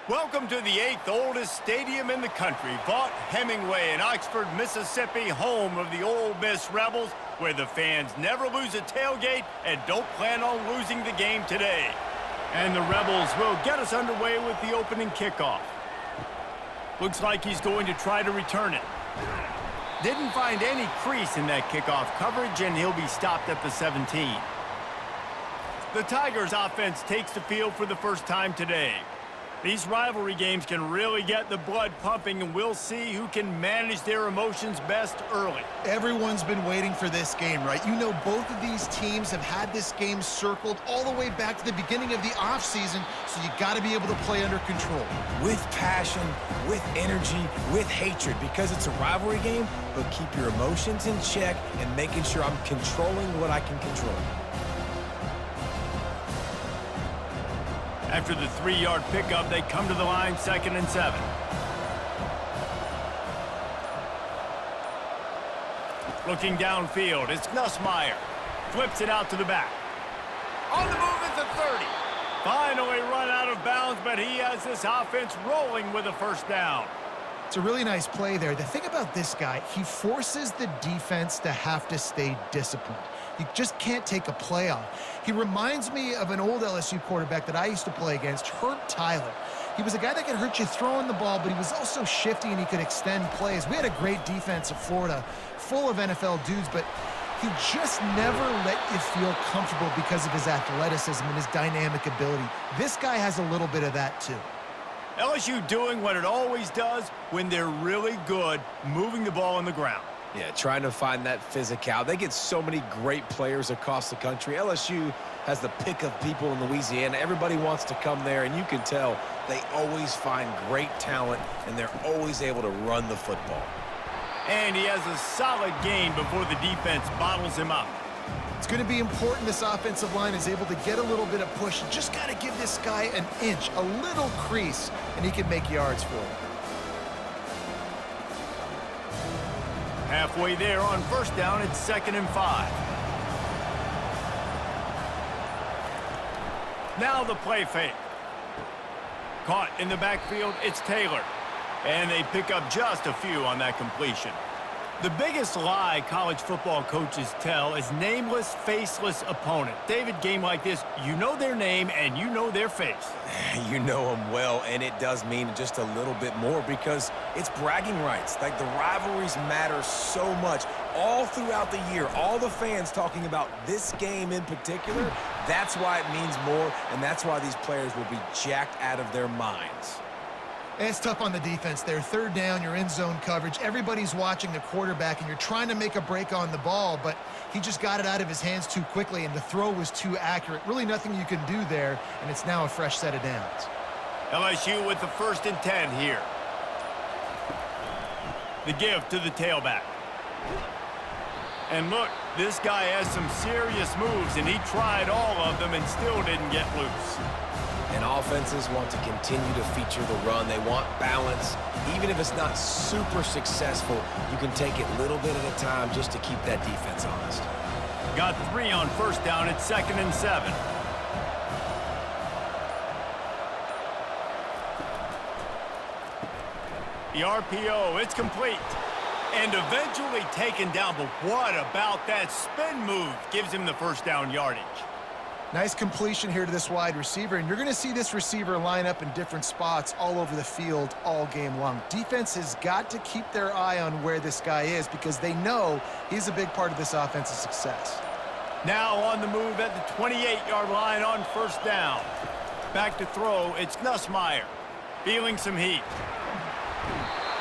Welcome to the 8th oldest stadium in the country, Vaught Hemingway in Oxford, Mississippi, home of the Ole Miss Rebels, where the fans never lose a tailgate and don't plan on losing the game today. And the Rebels will get us underway with the opening kickoff. Looks like he's going to try to return it. Didn't find any crease in that kickoff coverage, and he'll be stopped at the 17. The Tigers offense takes the field for the first time today. These rivalry games can really get the blood pumping, and we'll see who can manage their emotions best early. Everyone's been waiting for this game, right? You know, both of these teams have had this game circled all the way back to the beginning of the offseason, so you got to be able to play under control. With passion, with energy, with hatred, because it's a rivalry game, but keep your emotions in check and making sure I'm controlling what I can control. After the 3-yard pickup, they come to the line, 2nd and 7. Looking downfield, it's Nussmeier. Flips it out to the back. On the move at the 30. Finally run out of bounds, but he has this offense rolling with a first down. It's a really nice play there. The thing about this guy, he forces the defense to have to stay disciplined. You just can't take a play off. He reminds me of an old LSU quarterback that I used to play against, Herb Tyler. He was a guy that could hurt you throwing the ball, but he was also shifty and he could extend plays. We had a great defense at Florida, full of NFL dudes, but he just never let you feel comfortable because of his athleticism and his dynamic ability. This guy has a little bit of that too. LSU doing what it always does when they're really good, moving the ball on the ground. Yeah, trying to find that physicality. They get so many great players across the country. LSU has the pick of people in Louisiana. Everybody wants to come there, and you can tell they always find great talent, and they're always able to run the football. And he has a solid gain before the defense bottles him up. It's going to be important this offensive line is able to get a little bit of push. You just got to give this guy an inch, a little crease, and he can make yards for it. Halfway there on first down, it's 2nd and 5. Now the play fake. Caught in the backfield, it's Taylor. And they pick up just a few on that completion. The biggest lie college football coaches tell is nameless, faceless opponent. David, game like this, you know their name and you know their face. You know them well, and it does mean just a little bit more because it's bragging rights. Like, the rivalries matter so much all throughout the year. All the fans talking about this game in particular, that's why it means more, and that's why these players will be jacked out of their minds. And it's tough on the defense there. 3rd down, you're in zone coverage. Everybody's watching the quarterback, and you're trying to make a break on the ball, but he just got it out of his hands too quickly, and the throw was too accurate. Really nothing you can do there, and it's now a fresh set of downs. LSU with the 1st and 10 here. The give to the tailback. And look, this guy has some serious moves, and he tried all of them and still didn't get loose. And offenses want to continue to feature the run. They want balance. Even if it's not super successful, you can take it little bit at a time just to keep that defense honest. Got 3 on first down at 2nd and 7. The RPO, it's complete. And eventually taken down, but what about that spin move? Gives him the first down yardage. Nice completion here to this wide receiver, and you're going to see this receiver line up in different spots all over the field all game long. Defense has got to keep their eye on where this guy is because they know he's a big part of this offense's success. Now on the move at the 28-yard line on first down. Back to throw, it's Nussmeier. Feeling some heat.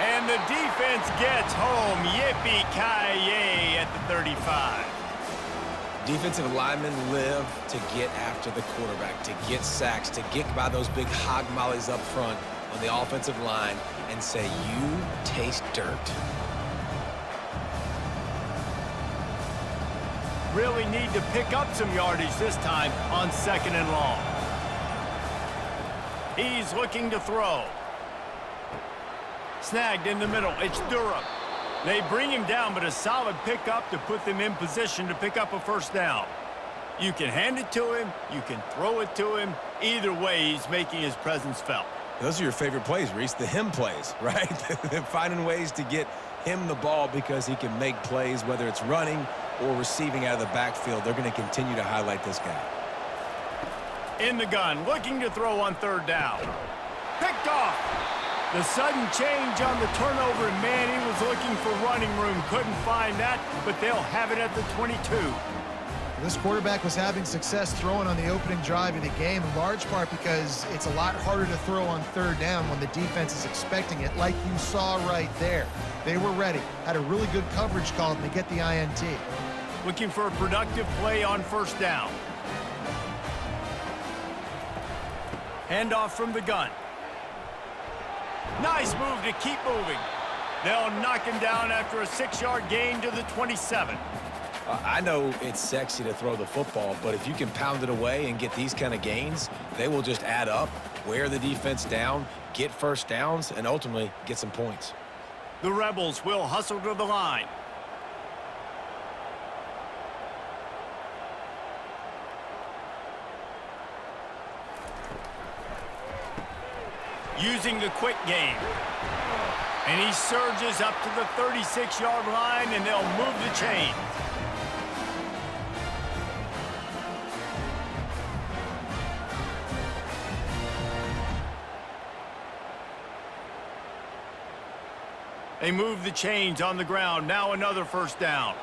And the defense gets home. Yippee-ki-yay at the 35. Defensive linemen live to get after the quarterback, to get sacks, to get by those big hog mollies up front on the offensive line and say, you taste dirt. Really need to pick up some yardage this time on 2nd and long. He's looking to throw. Snagged in the middle, it's Durham. They bring him down, but a solid pickup to put them in position to pick up a first down. You can hand it to him, you can throw it to him. Either way, he's making his presence felt. Those are your favorite plays, Reese, the him plays, right? Finding ways to get him the ball because he can make plays, whether it's running or receiving out of the backfield. They're going to continue to highlight this guy. In the gun, looking to throw on third down. Picked off. The sudden change on the turnover, and man, he was looking for running room. Couldn't find that, but they'll have it at the 22. This quarterback was having success throwing on the opening drive of the game, in large part because it's a lot harder to throw on third down when the defense is expecting it, like you saw right there. They were ready, had a really good coverage call, and they get the INT. Looking for a productive play on first down. Handoff from the gun. Nice move to keep moving. They'll knock him down after a 6-yard gain to the 27. I know it's sexy to throw the football, but if you can pound it away and get these kind of gains, they will just add up, wear the defense down, get first downs, and ultimately get some points. The Rebels will hustle to the line. Using the quick game. And he surges up to the 36-yard line, and they'll move the chain. They move the chains on the ground. Now another first down.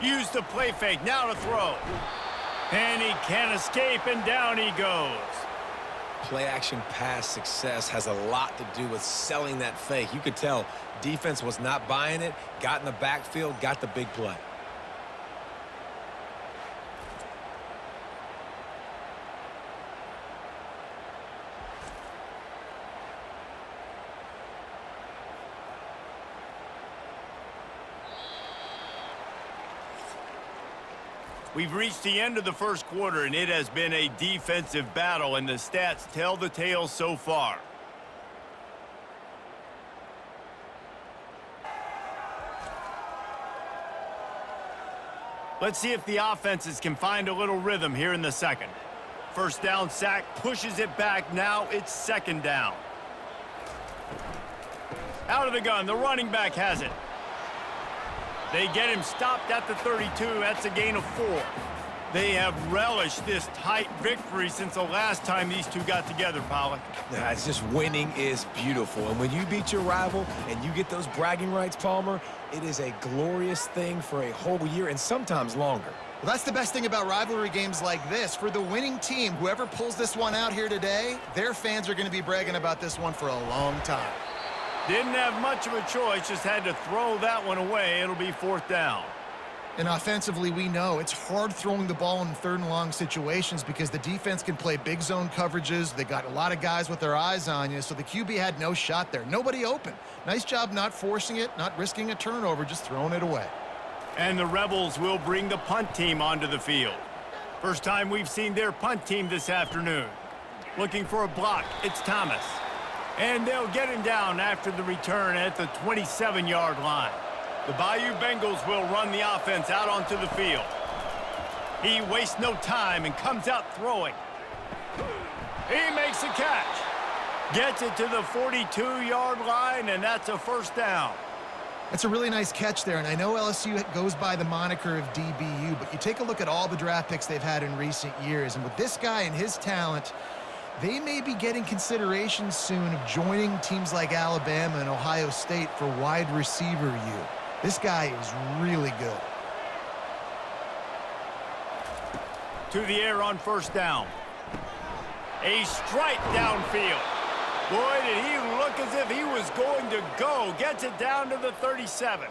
Use the play fake. Now to throw. And he can't escape, and down he goes. Play-action pass success has a lot to do with selling that fake. You could tell defense was not buying it, got in the backfield, got the big play. We've reached the end of the first quarter, and it has been a defensive battle, and the stats tell the tale so far. Let's see if the offenses can find a little rhythm here in the second. First down sack, pushes it back. Now it's second down. Out of the gun, the running back has it. They get him stopped at the 32. That's a gain of 4. They have relished this tight victory since the last time these two got together, Pollack. Yeah, it's just winning is beautiful. And when you beat your rival and you get those bragging rights, Palmer, it is a glorious thing for a whole year and sometimes longer. Well, that's the best thing about rivalry games like this. For the winning team, whoever pulls this one out here today, their fans are going to be bragging about this one for a long time. Didn't have much of a choice, just had to throw that one away. It'll be fourth down. And offensively, we know it's hard throwing the ball in third and long situations because the defense can play big zone coverages. They got a lot of guys with their eyes on you, so the QB had no shot there. Nobody open. Nice job not forcing it, not risking a turnover, just throwing it away. And the Rebels will bring the punt team onto the field. First time we've seen their punt team this afternoon. Looking for a block, it's Thomas. And they'll get him down after the return at the 27-yard line. The Bayou Bengals will run the offense out onto the field. He wastes no time and comes out throwing. He makes a catch. Gets it to the 42-yard line, and that's a first down. That's a really nice catch there, and I know LSU goes by the moniker of DBU, but you take a look at all the draft picks they've had in recent years, and with this guy and his talent, they may be getting consideration soon of joining teams like Alabama and Ohio State for wide receiver U. This guy is really good. To the air on first down. A strike downfield. Boy, did he look as if he was going to go. Gets it down to the 37.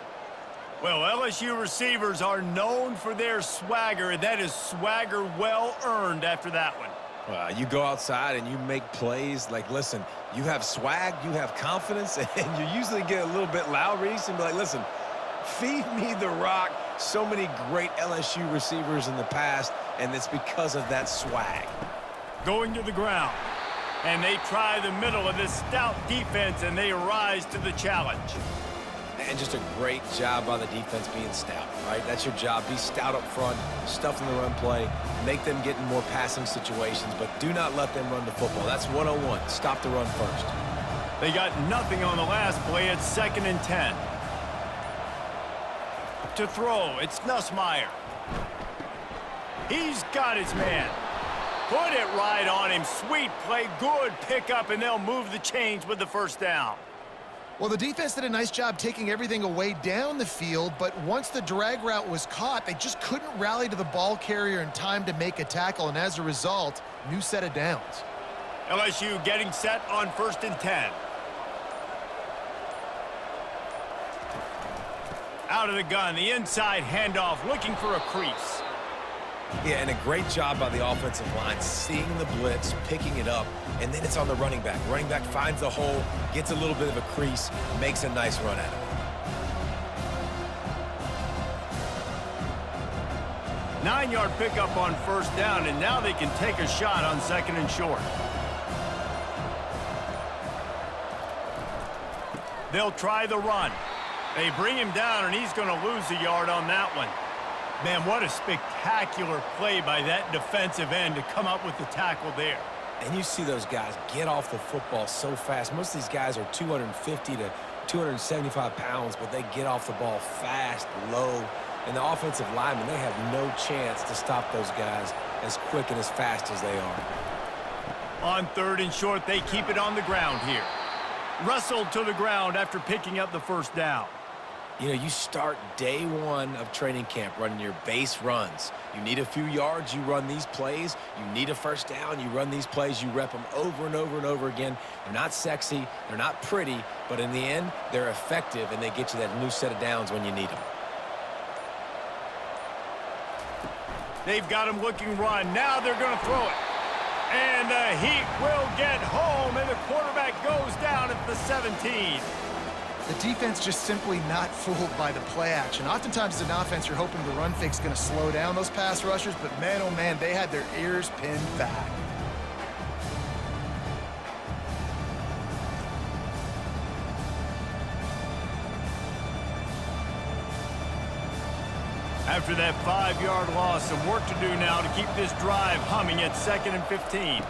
Well, LSU receivers are known for their swagger, and that is swagger well earned after that one. You go outside and you make plays. Like, listen, you have swag, you have confidence, and you usually get a little bit loud, Reese, and be like, listen, feed me the rock. So many great LSU receivers in the past, and it's because of that swag. Going to the ground. And they try the middle of this stout defense, and they rise to the challenge. and just a great job by the defense being stout, right? That's your job. Be stout up front, stuff in the run play, make them get in more passing situations, but do not let them run the football. That's 101. Stop the run first. They got nothing on the last play. It's 2nd and 10. To throw, it's Nussmeier. He's got his man. Put it right on him. Sweet play, good pickup, and they'll move the chains with the first down. Well, the defense did a nice job taking everything away down the field, but once the drag route was caught, they just couldn't rally to the ball carrier in time to make a tackle, and as a result, new set of downs. LSU getting set on 1st and 10. Out of the gun, the inside handoff, looking for a crease. Yeah, and a great job by the offensive line, seeing the blitz, picking it up, and then it's on the running back. Running back finds the hole, gets a little bit of a crease, makes a nice run at it. Nine-yard pickup on 1st down, and now they can take a shot on 2nd and short. They'll try the run. They bring him down, and he's going to lose a yard on that one. Man, what a spectacular play by that defensive end to come up with the tackle there. And you see those guys get off the football so fast. Most of these guys are 250 to 275 pounds, but they get off the ball fast, low. And the offensive linemen, they have no chance to stop those guys as quick and as fast as they are. On 3rd and short, they keep it on the ground here. Wrestled to the ground after picking up the first down. You know, you start day one of training camp running your base runs. You need a few yards, you run these plays. You need a first down, you run these plays. You rep them over and over and over again. They're not sexy, they're not pretty, but in the end, they're effective, and they get you that new set of downs when you need them. They've got him looking run. Now they're going to throw it. And the Heat will get home, and the quarterback goes down at the 17. The defense just simply not fooled by the play action. Oftentimes as an offense, you're hoping the run fake's going to slow down those pass rushers, but man, oh man, they had their ears pinned back. After that 5-yard loss, some work to do now to keep this drive humming at 2nd and 15.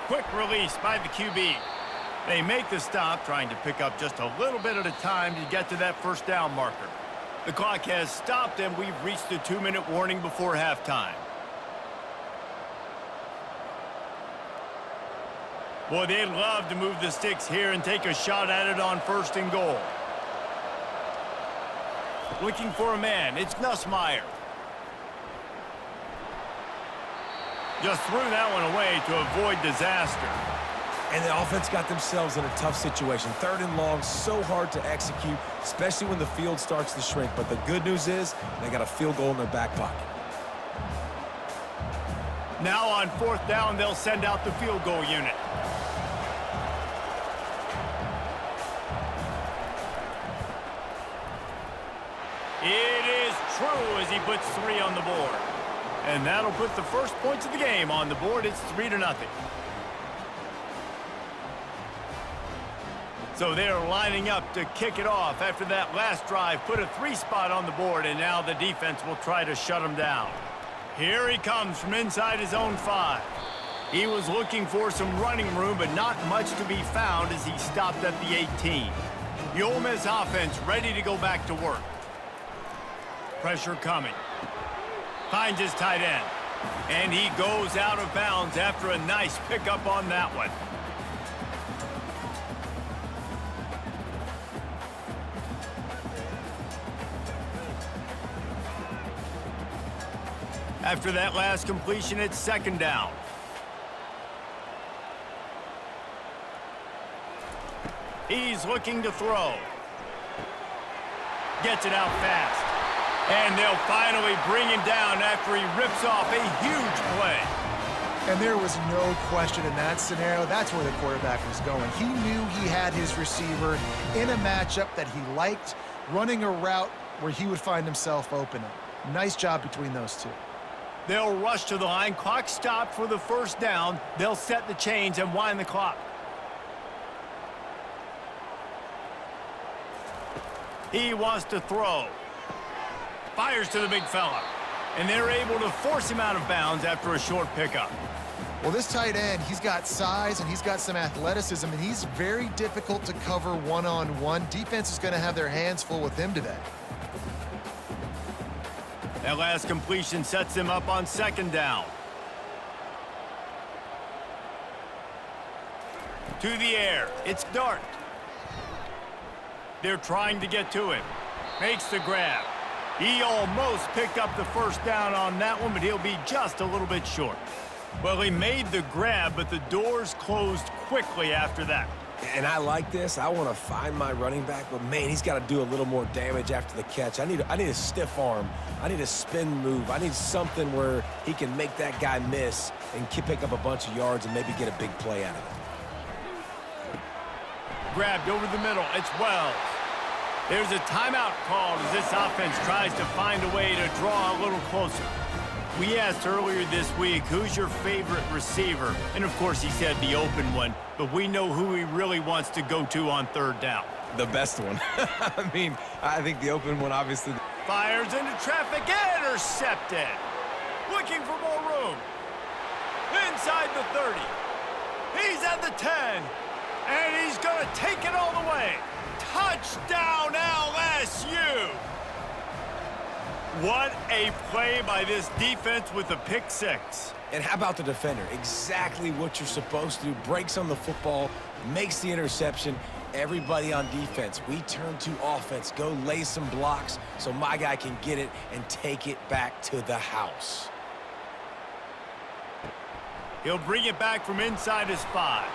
Quick release by the QB. They make the stop, trying to pick up just a little bit at a time to get to that first down marker. The clock has stopped, and we've reached the 2-minute warning before halftime. Boy, they'd love to move the sticks here and take a shot at it on 1st and goal. Looking for a man. It's Nussmeier. Just threw that one away to avoid disaster. And the offense got themselves in a tough situation. 3rd and long, so hard to execute, especially when the field starts to shrink. But the good news is they got a field goal in their back pocket. Now on 4th down, they'll send out the field goal unit. It is true as he puts 3 on the board. And that'll put the first points of the game on the board. It's 3-0. So they're lining up to kick it off after that last drive. Put a 3 spot on the board, and now the defense will try to shut him down. Here he comes from inside his own 5. He was looking for some running room, but not much to be found as he stopped at the 18. The Ole Miss offense ready to go back to work. Pressure coming. Finds his tight end. And he goes out of bounds after a nice pickup on that one. After that last completion, it's 2nd down. He's looking to throw. Gets it out fast. And they'll finally bring him down after he rips off a huge play. And there was no question in that scenario. That's where the quarterback was going. He knew he had his receiver in a matchup that he liked, running a route where he would find himself open. Nice job between those two. They'll rush to the line. Clock stopped for the first down. They'll set the chains and wind the clock. He wants to throw. Fires to the big fella. And they're able to force him out of bounds after a short pickup. Well, this tight end, he's got size and he's got some athleticism, and he's very difficult to cover one-on-one. Defense is going to have their hands full with him today. That last completion sets him up on second down. To the air. It's Dart. They're trying to get to him. Makes the grab. He almost picked up the first down on that one, but he'll be just a little bit short. Well, he made the grab, but the doors closed quickly after that. And I like this. I want to find my running back, but man, he's got to do a little more damage after the catch. I need a stiff arm. I need a spin move. I need something where he can make that guy miss and pick up a bunch of yards and maybe get a big play out of it. Grabbed over the middle. It's Wells. There's a timeout called as this offense tries to find a way to draw a little closer. We asked earlier this week, who's your favorite receiver? And, of course, he said the open one, but we know who he really wants to go to on third down. The best one. I mean, I think the open one, obviously. Fires into traffic, intercepted. Looking for more room. Inside the 30. He's at the 10. And he's going to take it all the way. Touchdown, LSU! What a play by this defense with a pick six. And how about the defender? Exactly what you're supposed to do. Breaks on the football, makes the interception. Everybody on defense, we turn to offense. Go lay some blocks so my guy can get it and take it back to the house. He'll bring it back from inside his 5.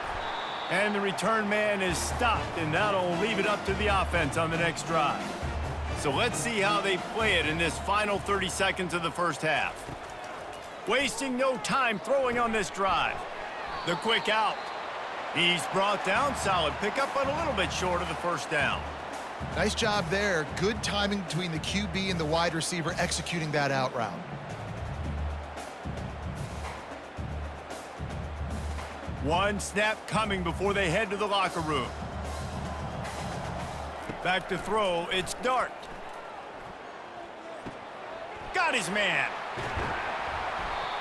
And the return man is stopped, and that'll leave it up to the offense on the next drive. So let's see how they play it in this final 30 seconds of the first half. Wasting no time throwing on this drive. The quick out. He's brought down. Solid pickup, but a little bit short of the first down. Nice job there. Good timing between the QB and the wide receiver executing that out route. One snap coming before they head to the locker room. Back to throw, it's Dart. Got his man.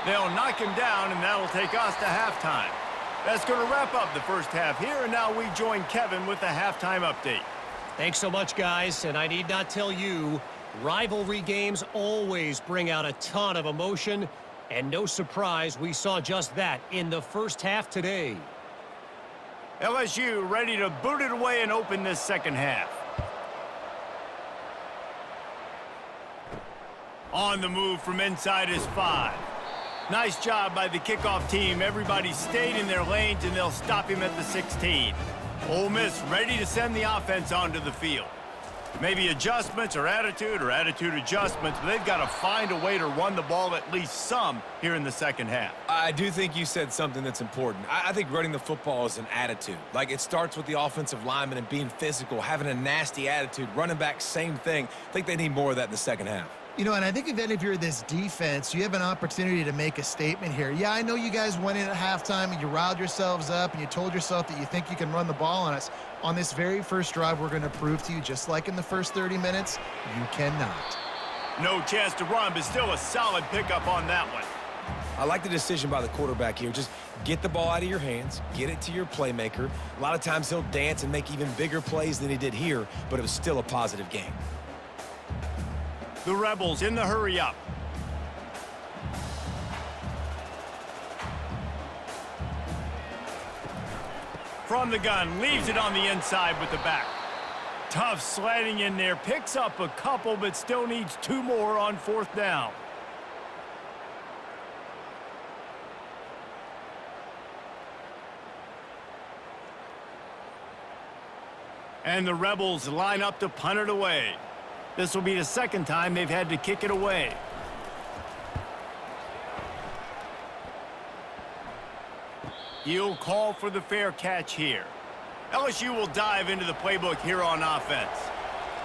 They'll knock him down, and that'll take us to halftime. That's going to wrap up the first half here, and now we join Kevin with the halftime update. Thanks so much, guys, and I need not tell you, rivalry games always bring out a ton of emotion. And no surprise, we saw just that in the first half today. LSU ready to boot it away and open this second half. On the move from inside his 5. Nice job by the kickoff team. Everybody stayed in their lanes, and they'll stop him at the 16. Ole Miss ready to send the offense onto the field. Maybe adjustments or attitude adjustments, but they've got to find a way to run the ball at least some here in the second half. I do think you said something that's important. I think running the football is an attitude. Like, it starts with the offensive lineman and being physical, having a nasty attitude. Running back, same thing. I think they need more of that in the second half. You know, and I think if you're this defense, you have an opportunity to make a statement here. Yeah, I know you guys went in at halftime and you riled yourselves up and you told yourself that you think you can run the ball on us. On this very first drive, we're going to prove to you, just like in the first 30 minutes, you cannot. No chance to run, but still a solid pickup on that one. I like the decision by the quarterback here. Just get the ball out of your hands, get it to your playmaker. A lot of times he'll dance and make even bigger plays than he did here, but it was still a positive game. The Rebels in the hurry up. From the gun, leaves it on the inside with the back. Tough sliding in there, picks up a couple, but still needs 2 more on 4th down. And the Rebels line up to punt it away. This will be the second time they've had to kick it away. He'll call for the fair catch here. LSU will dive into the playbook here on offense.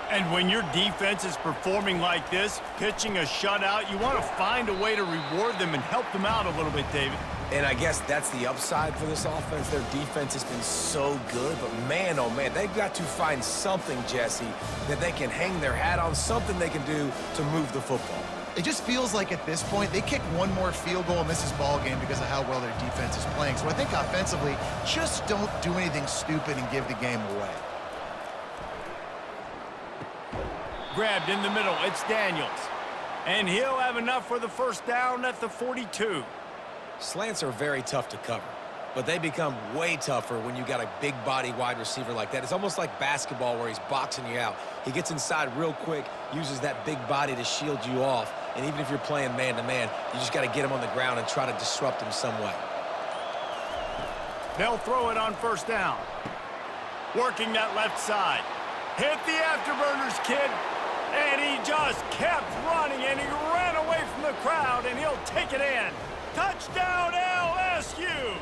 And when your defense is performing like this, pitching a shutout, you want to find a way to reward them and help them out a little bit, David. And I guess that's the upside for this offense. Their defense has been so good, but man, oh man, they've got to find something, Jesse, that they can hang their hat on, something they can do to move the football. It just feels like at this point, they kick one more field goal and miss this ball game because of how well their defense is playing. So I think offensively, just don't do anything stupid and give the game away. Grabbed in the middle, it's Daniels. And he'll have enough for the first down at the 42. Slants are very tough to cover, but they become way tougher when you got a big body wide receiver like that. It's almost like basketball where he's boxing you out. He gets inside real quick, uses that big body to shield you off, and even if you're playing man-to-man, you just got to get him on the ground and try to disrupt him some way. They'll throw it on first down. Working that left side. Hit the afterburners, kid. And he just kept running, and he ran away from the crowd, and he'll take it in. Touchdown, LSU!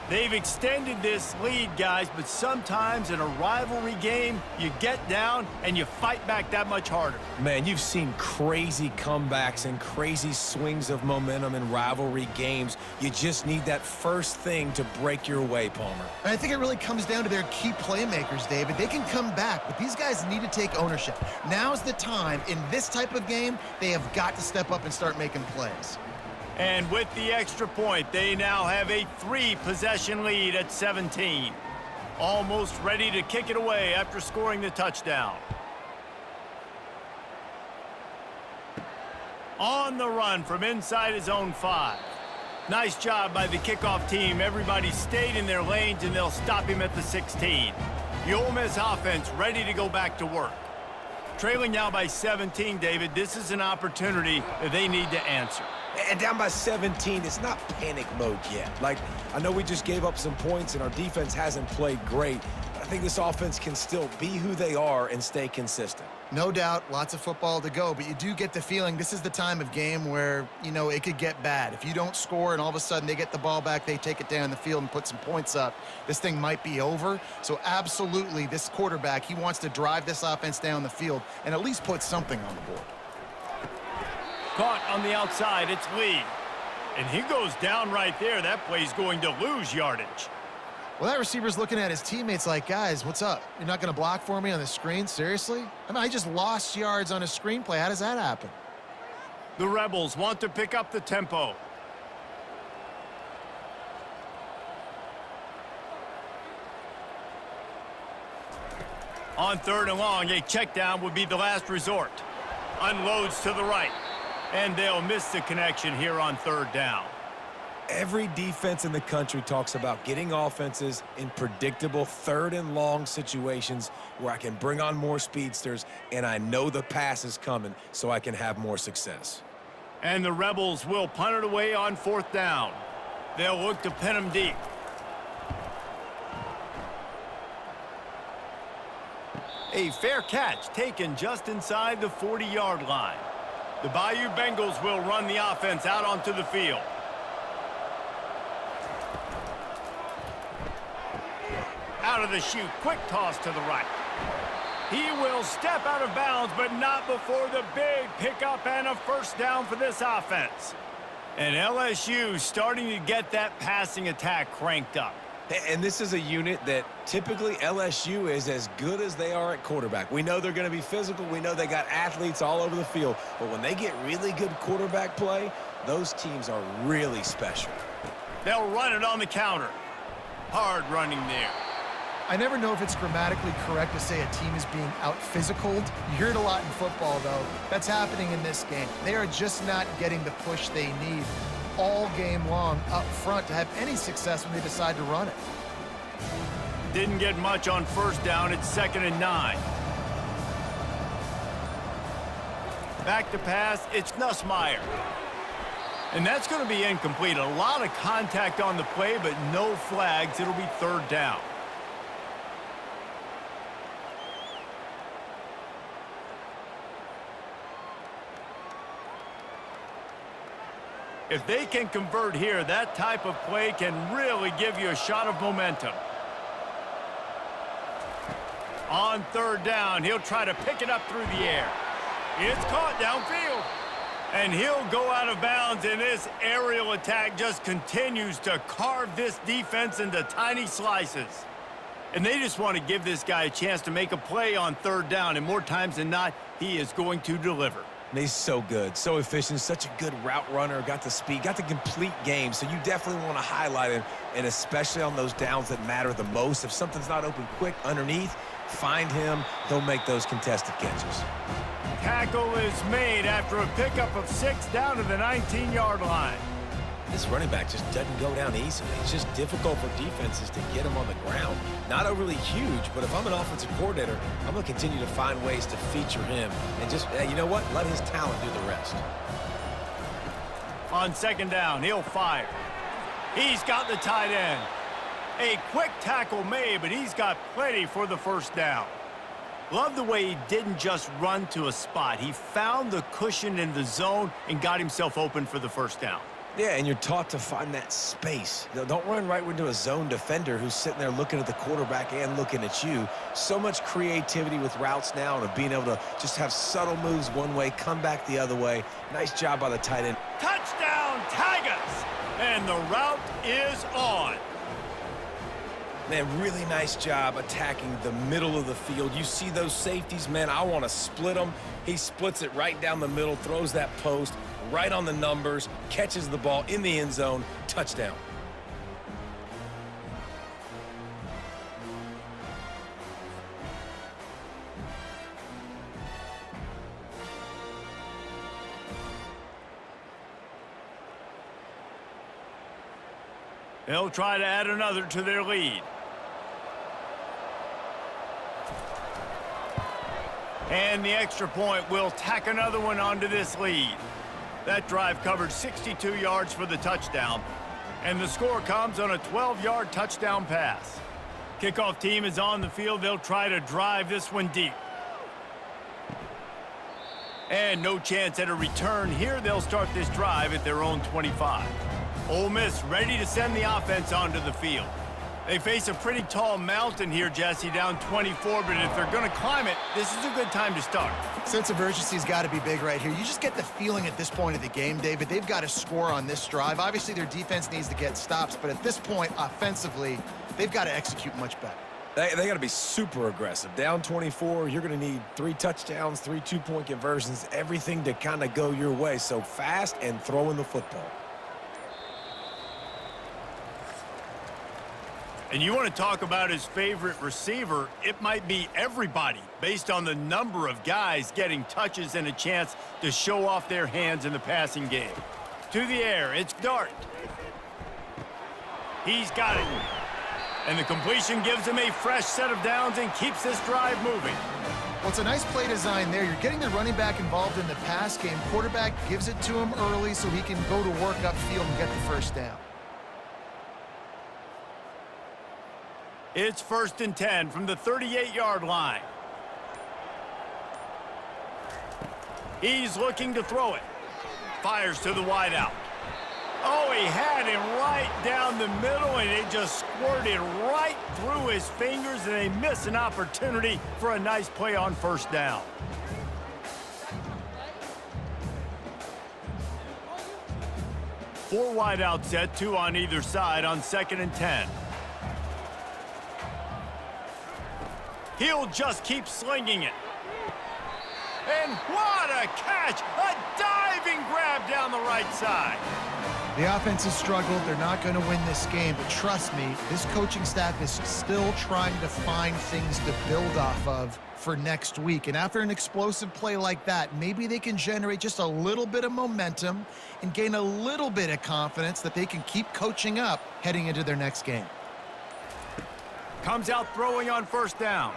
They've extended this lead, guys, but sometimes in a rivalry game, you get down and you fight back that much harder. Man, you've seen crazy comebacks and crazy swings of momentum in rivalry games. You just need that first thing to break your way, Palmer. And I think it really comes down to their key playmakers, David. They can come back, but these guys need to take ownership. Now's the time. In this type of game, they have got to step up and start making plays. And with the extra point, they now have a 3-possession lead at 17. Almost ready to kick it away after scoring the touchdown. On the run from inside his own 5. Nice job by the kickoff team. Everybody stayed in their lanes, and they'll stop him at the 16. The Ole Miss offense ready to go back to work. Trailing now by 17, David, this is an opportunity that they need to answer. And down by 17, it's not panic mode yet. Like, I know we just gave up some points and our defense hasn't played great, but I think this offense can still be who they are and stay consistent. No doubt, lots of football to go, but you do get the feeling this is the time of game where, you know, it could get bad. If you don't score and all of a sudden they get the ball back, they take it down the field and put some points up, this thing might be over. So absolutely, this quarterback, he wants to drive this offense down the field and at least put something on the board. Caught on the outside, it's Lee. And he goes down right there. That play's going to lose yardage. Well, that receiver's looking at his teammates like, guys, what's up? You're not going to block for me on the screen? Seriously? I mean, I just lost yards on a screenplay. How does that happen? The Rebels want to pick up the tempo. On 3rd and long, a check down would be the last resort. Unloads to the right. And they'll miss the connection here on 3rd down. Every defense in the country talks about getting offenses in predictable 3rd and long situations where I can bring on more speedsters and I know the pass is coming so I can have more success. And the Rebels will punt it away on 4th down. They'll look to pin them deep. A fair catch taken just inside the 40-yard line. The Bayou Bengals will run the offense out onto the field. Out of the chute, quick toss to the right. He will step out of bounds, but not before the big pickup and a first down for this offense. And LSU starting to get that passing attack cranked up. And this is a unit that typically LSU is as good as they are at quarterback. We know they're going to be physical. We know they got athletes all over the field. But when they get really good quarterback play, those teams are really special. They'll run it on the counter. Hard running there. I never know if it's grammatically correct to say a team is being out-physicaled. You hear it a lot in football, though. That's happening in this game. They are just not getting the push they need all game long up front to have any success when they decide to run it. Didn't get much on 1st down. It's 2nd and 9. Back to pass. It's Nussmeier. And that's going to be incomplete. A lot of contact on the play, but no flags. It'll be 3rd down. If they can convert here, that type of play can really give you a shot of momentum. On 3rd down, he'll try to pick it up through the air. It's caught downfield. And he'll go out of bounds, and this aerial attack just continues to carve this defense into tiny slices. And they just want to give this guy a chance to make a play on third down, and more times than not, he is going to deliver. He's so good, so efficient, such a good route runner, got the speed, got the complete game, so you definitely want to highlight him, and especially on those downs that matter the most. If something's not open quick underneath, find him, he'll make those contested catches. Tackle is made after a pickup of 6 down to the 19-yard line. This running back just doesn't go down easily. It's just difficult for defenses to get him on the ground. Not overly huge, but if I'm an offensive coordinator, I'm going to continue to find ways to feature him and just, you know what, let his talent do the rest. On second down, he'll fire. He's got the tight end. A quick tackle made, but he's got plenty for the first down. Love the way he didn't just run to a spot. He found the cushion in the zone and got himself open for the first down. Yeah, and you're taught to find that space. Don't run right into a zone defender who's sitting there looking at the quarterback and looking at you. So much creativity with routes now and of being able to just have subtle moves one way, come back the other way. Nice job by the tight end. Touchdown, Tigers! And the route is on. Man, really nice job attacking the middle of the field. You see those safeties, man, I want to split them. He splits it right down the middle, throws that post right on the numbers, catches the ball in the end zone, touchdown. They'll try to add another to their lead. And the extra point will tack another one onto this lead. That drive covered 62 yards for the touchdown. And the score comes on a 12-yard touchdown pass. Kickoff team is on the field. They'll try to drive this one deep. And no chance at a return here. They'll start this drive at their own 25. Ole Miss ready to send the offense onto the field. They face a pretty tall mountain here, Jesse, down 24, but if they're going to climb it, this is a good time to start. Sense of urgency's got to be big right here. You just get the feeling at this point of the game, David, they've got to score on this drive. Obviously, their defense needs to get stops, but at this point, offensively, they've got to execute much better. They got to be super aggressive. Down 24, you're going to need 3 touchdowns, 3 two-point conversions, everything to kind of go your way. So fast and throwing the football. And you want to talk about his favorite receiver, it might be everybody, based on the number of guys getting touches and a chance to show off their hands in the passing game. To the air, it's Dart. He's got it. And the completion gives him a fresh set of downs and keeps this drive moving. Well, it's a nice play design there. You're getting the running back involved in the pass game. Quarterback gives it to him early so he can go to work upfield and get the first down. It's 1st and 10 from the 38-yard line. He's looking to throw it. Fires to the wideout. Oh, he had him right down the middle, and it just squirted right through his fingers, and they miss an opportunity for a nice play on first down. Four wideout set, 2 on either side on 2nd and 10. He'll just keep slinging it. And what a catch! A diving grab down the right side. The offense has struggled. They're not going to win this game, but trust me, this coaching staff is still trying to find things to build off of for next week. And after an explosive play like that, maybe they can generate just a little bit of momentum and gain a little bit of confidence that they can keep coaching up heading into their next game. Comes out throwing on first down.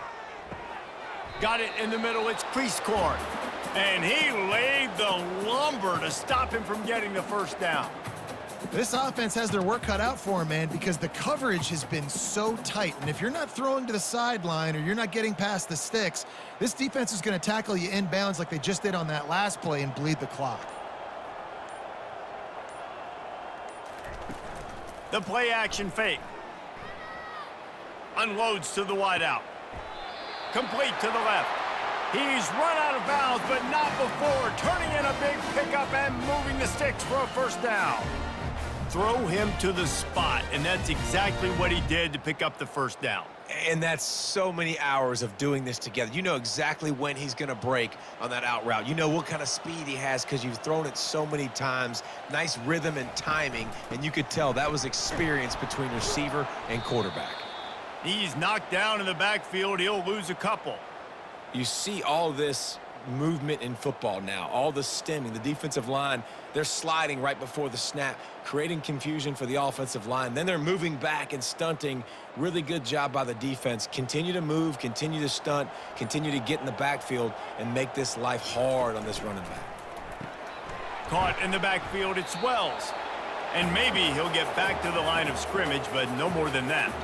Got it in the middle. It's Creasecorn. And he laid the lumber to stop him from getting the first down. This offense has their work cut out for him, man, because the coverage has been so tight. And if you're not throwing to the sideline or you're not getting past the sticks, this defense is going to tackle you inbounds like they just did on that last play and bleed the clock. The play action fake. Unloads to the wideout. Complete to the left. He's run out of bounds, but not before turning in a big pickup and moving the sticks for a first down. Throw him to the spot, and that's exactly what he did to pick up the first down. And that's so many hours of doing this together. You know exactly when he's going to break on that out route. You know what kind of speed he has because you've thrown it so many times. Nice rhythm and timing, and you could tell that was experience between receiver and quarterback. He's knocked down in the backfield. He'll lose a couple. You see all this movement in football now, all the stemming, the defensive line, they're sliding right before the snap, creating confusion for the offensive line. Then they're moving back and stunting. Really good job by the defense. Continue to move, continue to stunt, continue to get in the backfield and make this life hard on this running back. Caught in the backfield, it's Wells. And maybe he'll get back to the line of scrimmage, but no more than that.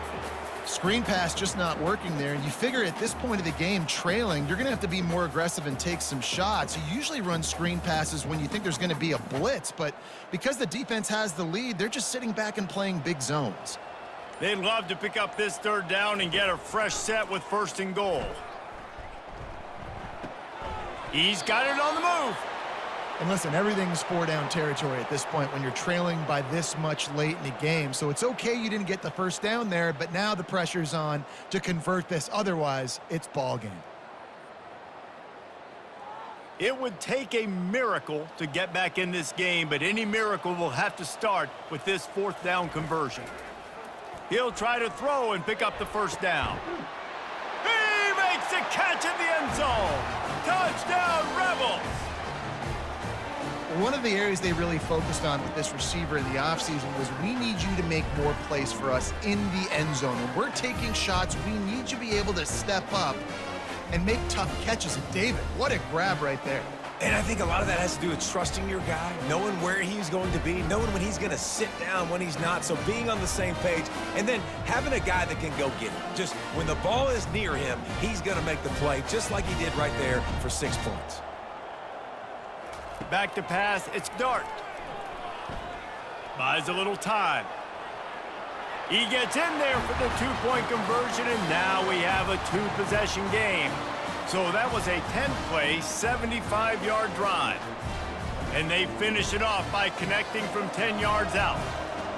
Screen pass just not working there. And you figure at this point of the game, trailing, you're going to have to be more aggressive and take some shots. You usually run screen passes when you think there's going to be a blitz, but because the defense has the lead, they're just sitting back and playing big zones. They'd love to pick up this third down and get a fresh set with 1st and goal. He's got it on the move. And listen, everything's 4-down territory at this point when you're trailing by this much late in the game. So it's okay you didn't get the first down there, but now the pressure's on to convert this. Otherwise, it's ball game. It would take a miracle to get back in this game, but any miracle will have to start with this 4th down conversion. He'll try to throw and pick up the first down. He makes the catch in the end zone. Touchdown, Rebels! One of the areas they really focused on with this receiver in the offseason was we need you to make more plays for us in the end zone. When we're taking shots, we need you to be able to step up and make tough catches. And David, what a grab right there. And I think a lot of that has to do with trusting your guy, knowing where he's going to be, knowing when he's going to sit down, when he's not. So being on the same page and then having a guy that can go get it. Just when the ball is near him, he's going to make the play just like he did right there for 6 points. Back to pass, it's Dart. Buys a little time. He gets in there for the 2-point conversion, and now we have a 2-possession game. So that was a 10-play, 75-yard drive. And they finish it off by connecting from 10 yards out.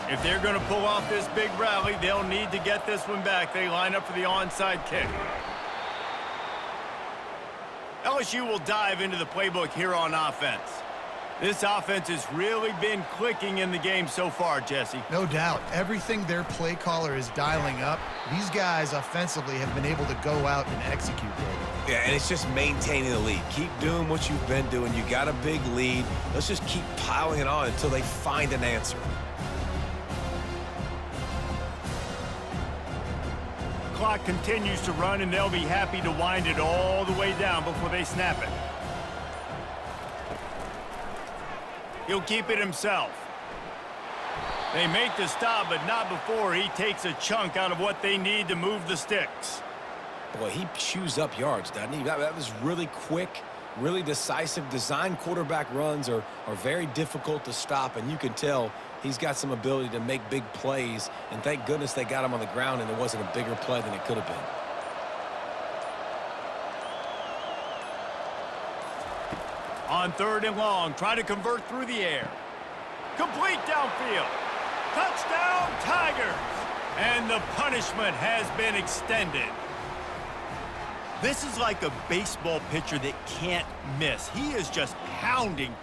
If they're going to pull off this big rally, they'll need to get this one back. They line up for the onside kick. LSU will dive into the playbook here on offense. This offense has really been clicking in the game so far, Jesse. No doubt. Everything their play caller is dialing up, these guys offensively have been able to go out and execute. Yeah, and it's just maintaining the lead. Keep doing what you've been doing. You got a big lead. Let's just keep piling it on until they find an answer. Clock continues to run, and they'll be happy to wind it all the way down before they snap it. He'll keep it himself. They make the stop, but not before he takes a chunk out of what they need to move the sticks. Boy, he chews up yards, doesn't he? That was really quick, really decisive. Design quarterback runs are very difficult to stop, and you can tell he's got some ability to make big plays, and thank goodness they got him on the ground and it wasn't a bigger play than it could have been. On 3rd and long, try to convert through the air. Complete downfield. Touchdown, Tigers! And the punishment has been extended. This is like a baseball pitcher that can't miss. He is just pounding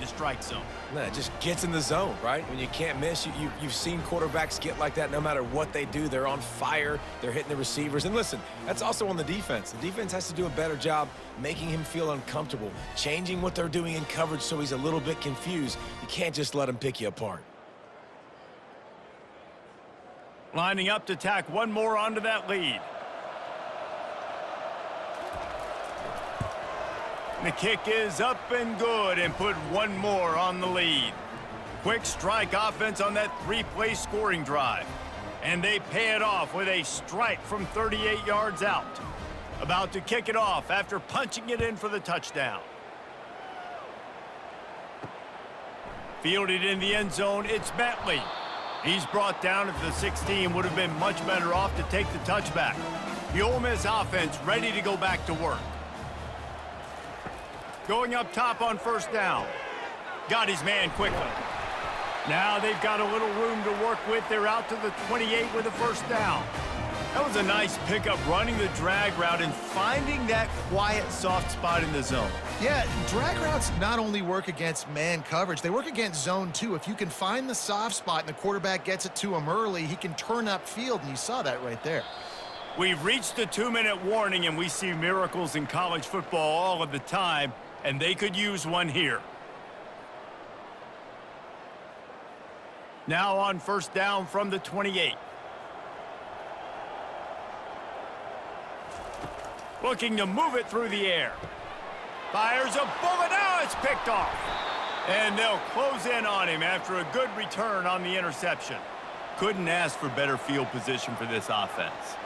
the strike zone. No, it just gets in the zone, right? When you can't miss, you've seen quarterbacks get like that no matter what they do. They're on fire. They're hitting the receivers. And listen, that's also on the defense. The defense has to do a better job making him feel uncomfortable, changing what they're doing in coverage so he's a little bit confused. You can't just let him pick you apart. Lining up to tack one more onto that lead. The kick is up and good and put one more on the lead. Quick strike offense on that 3-play scoring drive. And they pay it off with a strike from 38 yards out. About to kick it off after punching it in for the touchdown. Fielded in the end zone, it's Bentley. He's brought down at the 16, would have been much better off to take the touchback. The Ole Miss offense ready to go back to work. Going up top on first down. Got his man quickly. Now they've got a little room to work with. They're out to the 28 with a first down. That was a nice pickup, running the drag route and finding that quiet, soft spot in the zone. Yeah, drag routes not only work against man coverage, they work against zone too. If you can find the soft spot and the quarterback gets it to him early, he can turn upfield, and you saw that right there. We've reached the 2-minute warning, and we see miracles in college football all of the time, and they could use one here. Now on first down from the 28. Looking to move it through the air. Fires a bullet. Now it's picked off. And they'll close in on him after a good return on the interception. Couldn't ask for better field position for this offense.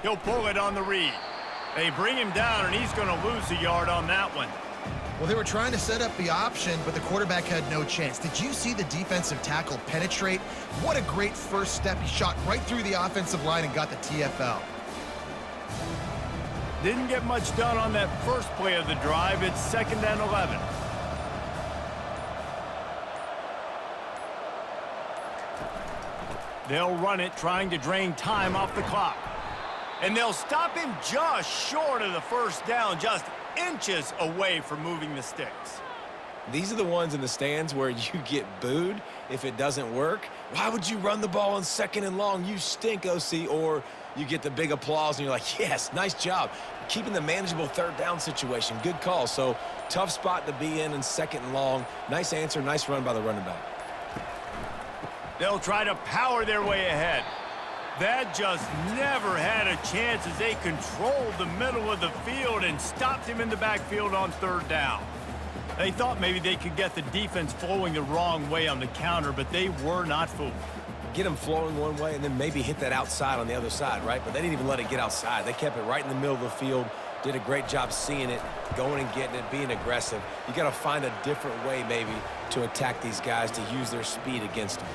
He'll pull it on the read. They bring him down, and he's going to lose a yard on that one. Well, they were trying to set up the option, but the quarterback had no chance. Did you see the defensive tackle penetrate? What a great first step. He shot right through the offensive line and got the TFL. Didn't get much done on that first play of the drive. It's 2nd and 11. They'll run it, trying to drain time off the clock. And they'll stop him just short of the first down, just inches away from moving the sticks. These are the ones in the stands where you get booed if it doesn't work. Why would you run the ball on 2nd and long? You stink, OC. Or you get the big applause and you're like, yes, nice job. Keeping the manageable 3rd down situation. Good call. So tough spot to be in 2nd and long. Nice answer, nice run by the running back. They'll try to power their way ahead. That just never had a chance as they controlled the middle of the field and stopped him in the backfield on 3rd down. They thought maybe they could get the defense flowing the wrong way on the counter, but they were not fooled. Get them flowing one way and then maybe hit that outside on the other side, right? But they didn't even let it get outside. They kept it right in the middle of the field, did a great job seeing it, going and getting it, being aggressive. You got to find a different way maybe to attack these guys, to use their speed against them.